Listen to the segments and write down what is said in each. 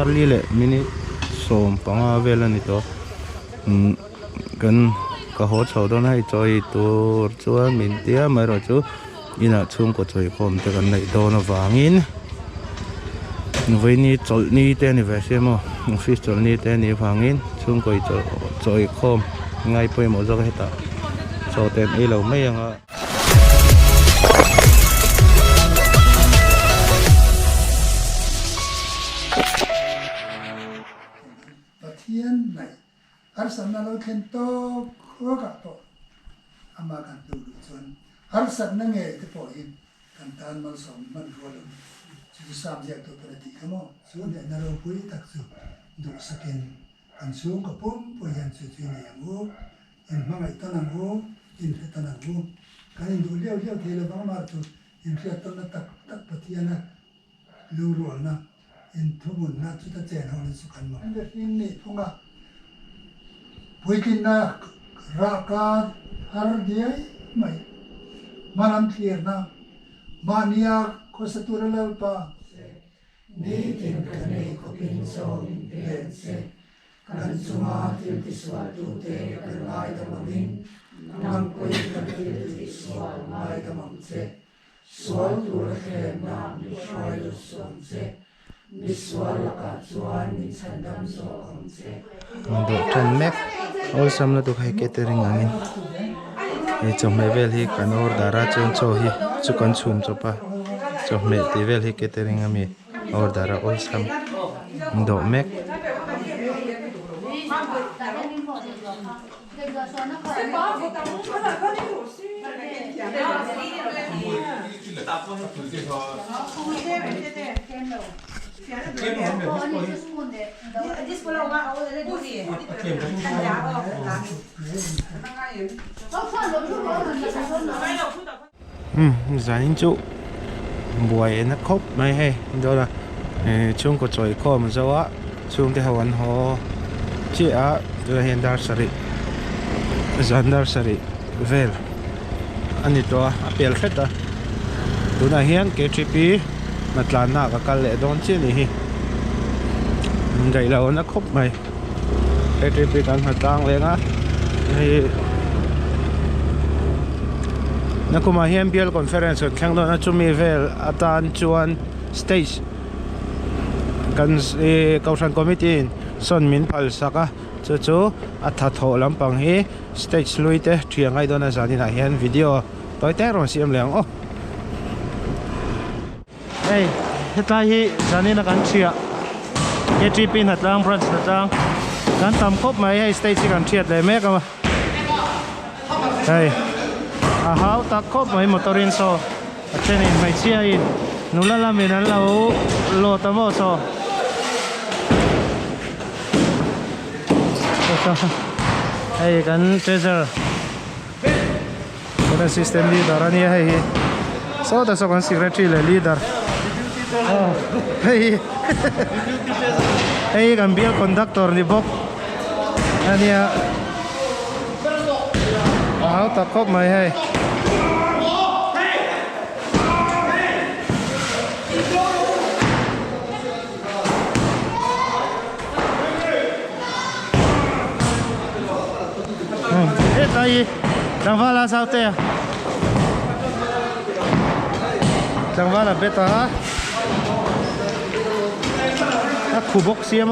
Charlie le mini som panga vela ni to kan ka ho chho don hai choi tur chuan min tia mai ro chu ina chung ko choi khom te kan nei don awangin Vini chol ni te ni ve mo office chol ni te ni wangin chung koi choi khom ngai poi mo jok heta so ten e lo mai anga Pathian này har san na lo khen to kho ka to ama kan tu du chuan har san na nge te po in kan tan mal som man ro lo chu sam ja to pra ti kamo chuan ne na ro pui tak chu du sakin kan chung ko pum po yan chu chu ne yamu in ma ngai ta na mu in he ta na mu kan in du leo leo the le ba ma chu in ria ta na tak tak pathian na lu ro na in thumun na chu ta chen ho ni su kan ma in ni thunga Puikin na raka har diay may malam clear na mania ko sa turalaw pa Nitin kanay ko pinsong intense kan sumatil tiswal tute kanay damangin nang ko'y katil tiswal may damangse swal turake na niswal uswangse niswal lakatsuan ninsandam soangse do ten mek all sam na tu khai catering angin e chom me vel hi kan or dara chon cho hi chu kan chum cho pa chom me ti vel hi catering ami or dara all sam do mek zanin chu buai na khop mai he do la chung ko choi ko ma zawa chung te hawan ho chi a tu hen dar sari zandar sari vel ani to apel kheta tu na hian KTP matlan na ka kal le don chi ni hi dai la na khop mai KTP kan hatang le nga hi na kuma hian bial conference thlang do na chumi vel atan chuan stage kan kausan committee son min phal saka chu chu atha tho lampang hi stage luite thiangai dona zanina hian video toy te ron siam leng o hey hetlai hi zanina kan thia KTP hatlang branch hatlang kan tam khop mai hey stage kan thiat le mek ama hey a hau tak khop mai motorin so achenin mai chia in nulala minan lo lo tamo so hey kan treasure kan assistant leader ani hey so da so kan secretary le leader oh hey hey kan bial conductor ni bok ania hau tak khop mai hey đây chẳng va là sao thế chẳng va là beta khu bốc xiêm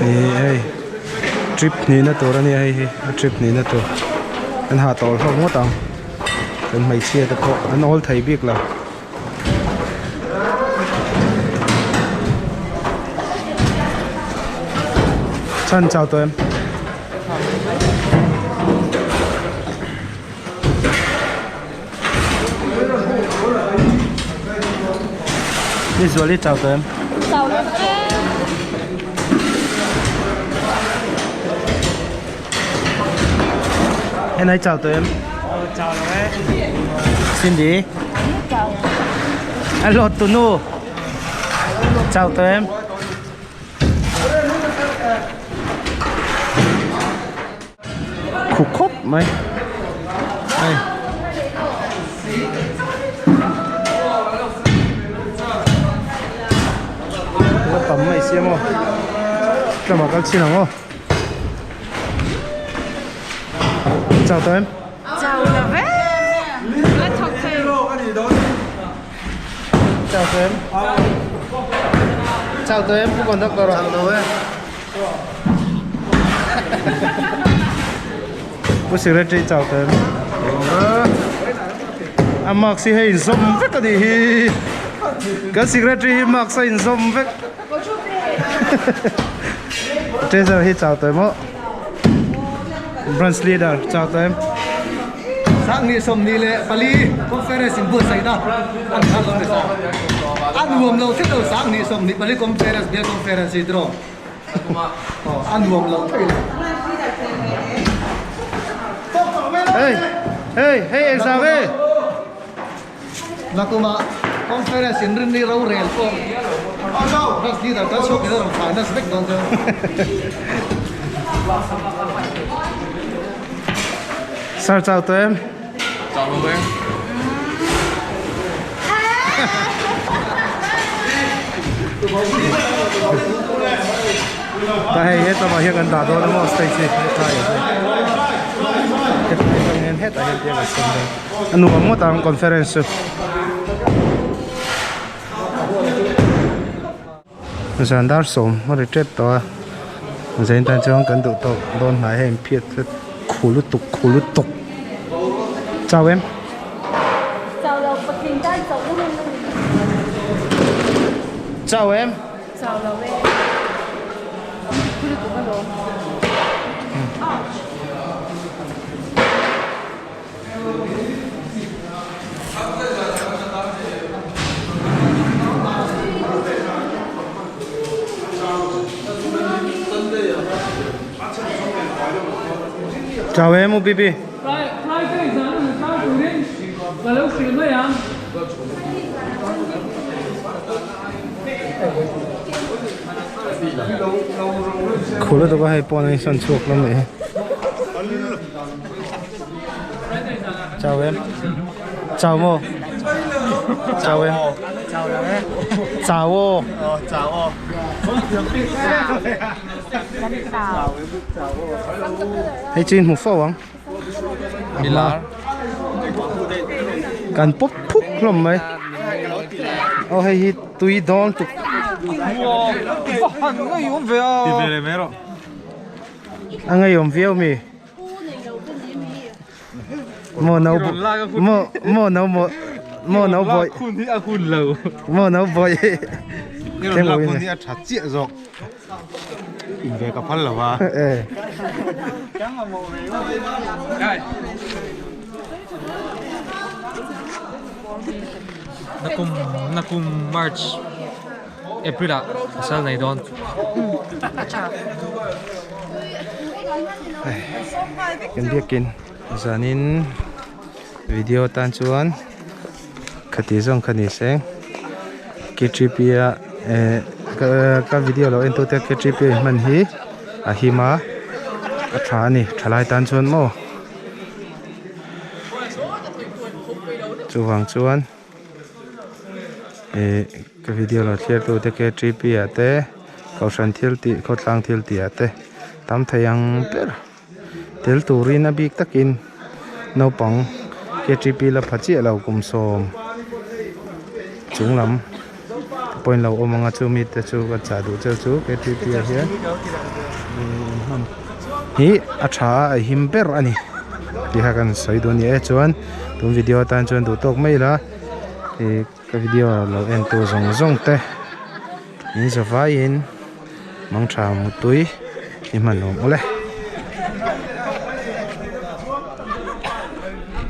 นี่ไอ้ทริปนี้นะตัวนี่ไอ้ทริปนี้นะตัวอันหาต่อเขาหมดตังเป็นไม่เชียร์ตะโกอันออลไทยบิ๊กละฉันเจ้าตัวเองนี่ส่วนที่เจ้าตัวเอง Chào em. Em hãy chào tụi em. Chào nào em. Xin gì? Chào. Alo tụi nó. Chào tụi em. Khủ khốp mày. Đây. Nó tắm mày xem không? Cho mà các chị nào không? Chào tụi em. Chào là bé. Let's talk to you. Chào tụi em. Chào tụi em, không còn đâu rồi. Chào tụi em. Cô secretary chào tụi em. À mặc gì hay zoom vết cái gì? Cái secretary mặc sao zoom vết? Thế giờ hi chào tụi em ạ. Branch leader chào tụi em. Sáng ni som ni le pali conference in bus sai da. An khal lo sa. An nuam lo thế đâu sáng ni som ni pali conference bia conference idro. An nuam lo thei le. Hey, hey, hey, em sao vậy? Nakuma conference in rin ni rau rel ko. Branch leader ta show kidar finance back don jo. Sao chào tụi em? Chào luôn em. Tại hết tao bảo hiện gần đá đôi nó một stage gì hết thay rồi. Hết thay hết tại hiện tại là xong rồi. Anh nuông một tang conference. Mình đã xong một cái trip đó. Mình sẽ đang trong cần tụ tập đón lại em biết khổ lút tục. Chào em. Chào là Bắc Kinh ta chào cũng không. Chào em. Chào là bé. Cứ đi cùng rồi. Chào em UBB. Khai cái exam là khai chủ định là lúc xịn đấy à? Khổ lắm, tôi có hay bọn anh sẵn chuộc lắm này. Chào em. Chào mô. Chào em. Chào em. Chào ô. Chào ô. Hay chín một phao không? Mila. Cần bốc phúc lắm mấy. Ô hay tùy đón tục. Anh ấy dùng video mi. Mô nấu bội. Mô nấu bội. Cái là con đi chặt chĩa rồi. Về cặp phân là va. Nakum March April asal này don. Kan dia kin zanin video tan chuan khati zong khani seng KTP ka video lo en to te KTP man hi a hima a tha ni thalai tan chuan mo chuwang chuan ka video lo clear to te KTP ate kausan thil ti khotlang thil ti ate tam thayang per tel turin abik takin no pang KTP la phachi lo kum som chunglam point lo omanga chu mi te chu ka cha du chu ke ti ti hian hi a tha a him ber ani ti ha kan soi do ni e chuan tum video tan chuan du tok mai la ka video lo en tu zong te in zawai in mang tha mu tui hi man om ole